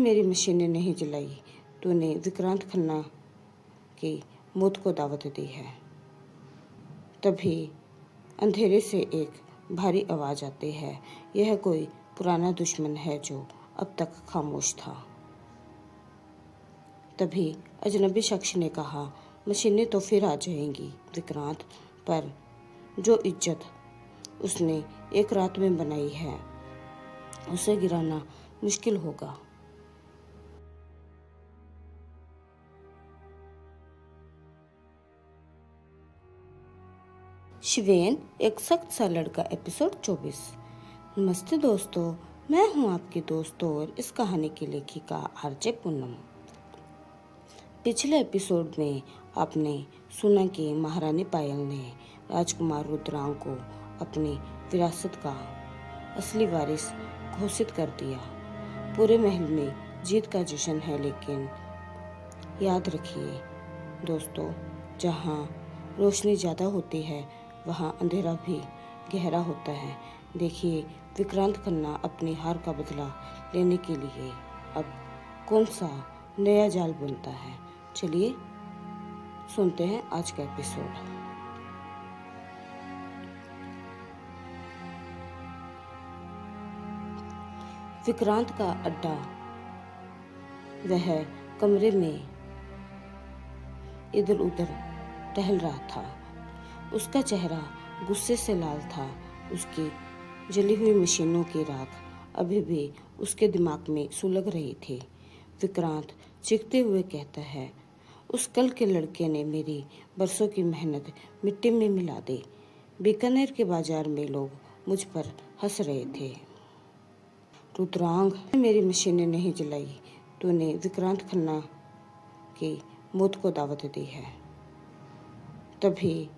मेरी मशीनें नहीं जलाई, तूने विक्रांत खन्ना की मौत को दावत दी है। तभी अंधेरे से एक भारी आवाज़ आती है। यह कोई पुराना दुश्मन है जो अब तक खामोश था। तभी अजनबी शख्स ने कहा, मशीनें तो फिर आ जाएंगी विक्रांत, पर जो इज्जत उसने एक रात में बनाई है उसे गिराना मुश्किल होगा। शिवेन एक सख्त सा लड़का एपिसोड 24। नमस्ते दोस्तों, मैं हूं आपकी दोस्त और इस कहानी की लेखिका आरजे पूनम। पिछले एपिसोड में आपने सुना कि महारानी पायल ने राजकुमार रुद्रांग को अपनी विरासत का असली वारिस घोषित कर दिया। पूरे महल में जीत का जश्न है, लेकिन याद रखिए दोस्तों, जहां रोशनी ज़्यादा होती है वहां अंधेरा भी गहरा होता है। देखिए विक्रांत खन्ना अपनी हार का बदला लेने के लिए अब कौन सा नया जाल बुनता है। चलिए सुनते हैं आज का एपिसोड। विक्रांत का अड्डा वह कमरे में इधर उधर टहल रहा था। उसका चेहरा गुस्से से लाल था। उसकी जली हुई मशीनों की राख अभी भी उसके दिमाग में सुलग रही थी। विक्रांत चीखते हुए कहता है, उस कल के लड़के ने मेरी बरसों की मेहनत मिट्टी में मिला दी। बीकानेर के बाजार में लोग मुझ पर हंस रहे थे। रुद्रांग, मेरी मशीनें नहीं जलाई, तूने विक्रांत खन्ना की मौत को दावत दी है। तभी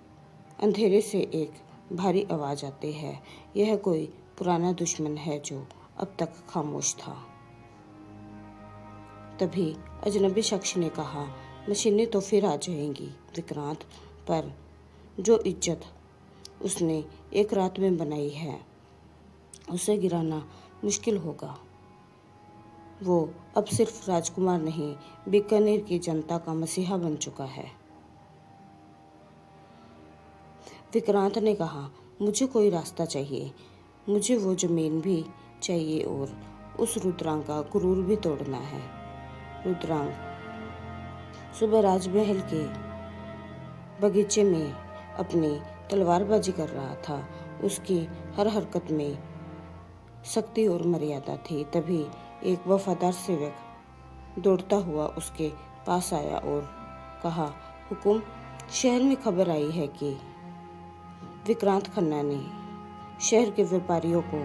अंधेरे से एक भारी आवाज़ आती है। यह कोई पुराना दुश्मन है जो अब तक खामोश था। तभी अजनबी शख्स ने कहा, मशीनें तो फिर आ जाएंगी विक्रांत, पर जो इज्जत उसने एक रात में बनाई है उसे गिराना मुश्किल होगा। वो अब सिर्फ राजकुमार नहीं, बीकानेर की जनता का मसीहा बन चुका है। विक्रांत ने कहा, मुझे कोई रास्ता चाहिए, मुझे वो जमीन भी चाहिए और उस रुद्रांग का गुरूर भी तोड़ना है। रुद्रांग सुबह राजमहल के बगीचे में अपनी तलवारबाजी कर रहा था। उसकी हर हरकत में शक्ति और मर्यादा थी। तभी एक वफादार सेवक दौड़ता हुआ उसके पास आया और कहा, हुकुम, शहर में खबर आई है कि विक्रांत खन्ना ने शहर के व्यापारियों को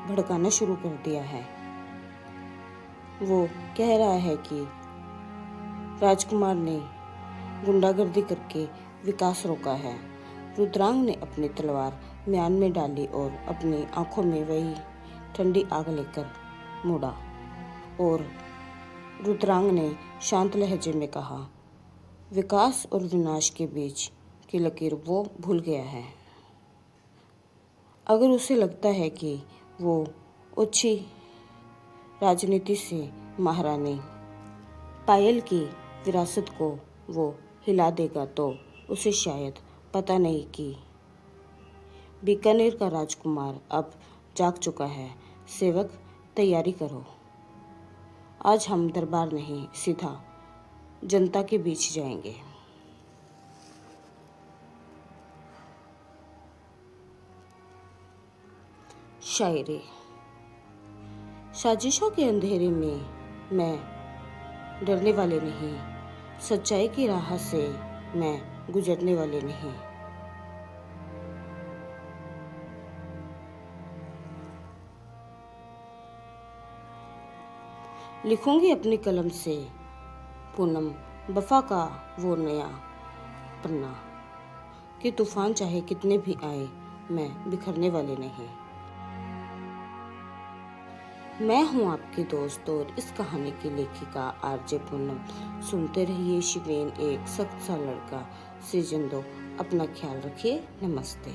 भड़काना शुरू कर दिया है। वो कह रहा है कि राजकुमार ने गुंडागर्दी करके विकास रोका है। रुद्रांग ने अपनी तलवार म्यान में डाली और अपनी आंखों में वही ठंडी आग लेकर मुड़ा और रुद्रांग ने शांत लहजे में कहा, विकास और विनाश के बीच की लकीर वो भूल गया है। अगर उसे लगता है कि वो ओछी राजनीति से महारानी पायल की विरासत को वो हिला देगा, तो उसे शायद पता नहीं कि बीकानेर का राजकुमार अब जाग चुका है। सेवक, तैयारी करो, आज हम दरबार नहीं, सीधा जनता के बीच जाएंगे। शायरी। साजिशों के अंधेरे में मैं डरने वाले नहीं, सच्चाई की राह से मैं गुजरने वाले नहीं। लिखूंगी अपनी कलम से पूनम वफा का वो नया पन्ना, कि तूफान चाहे कितने भी आए मैं बिखरने वाले नहीं। मैं हूं आपकी दोस्त और इस कहानी की लेखिका आरजे पूनम। सुनते रहिए शिवेन एक सख्त सा लड़का सीजन 2। अपना ख्याल रखिए। नमस्ते।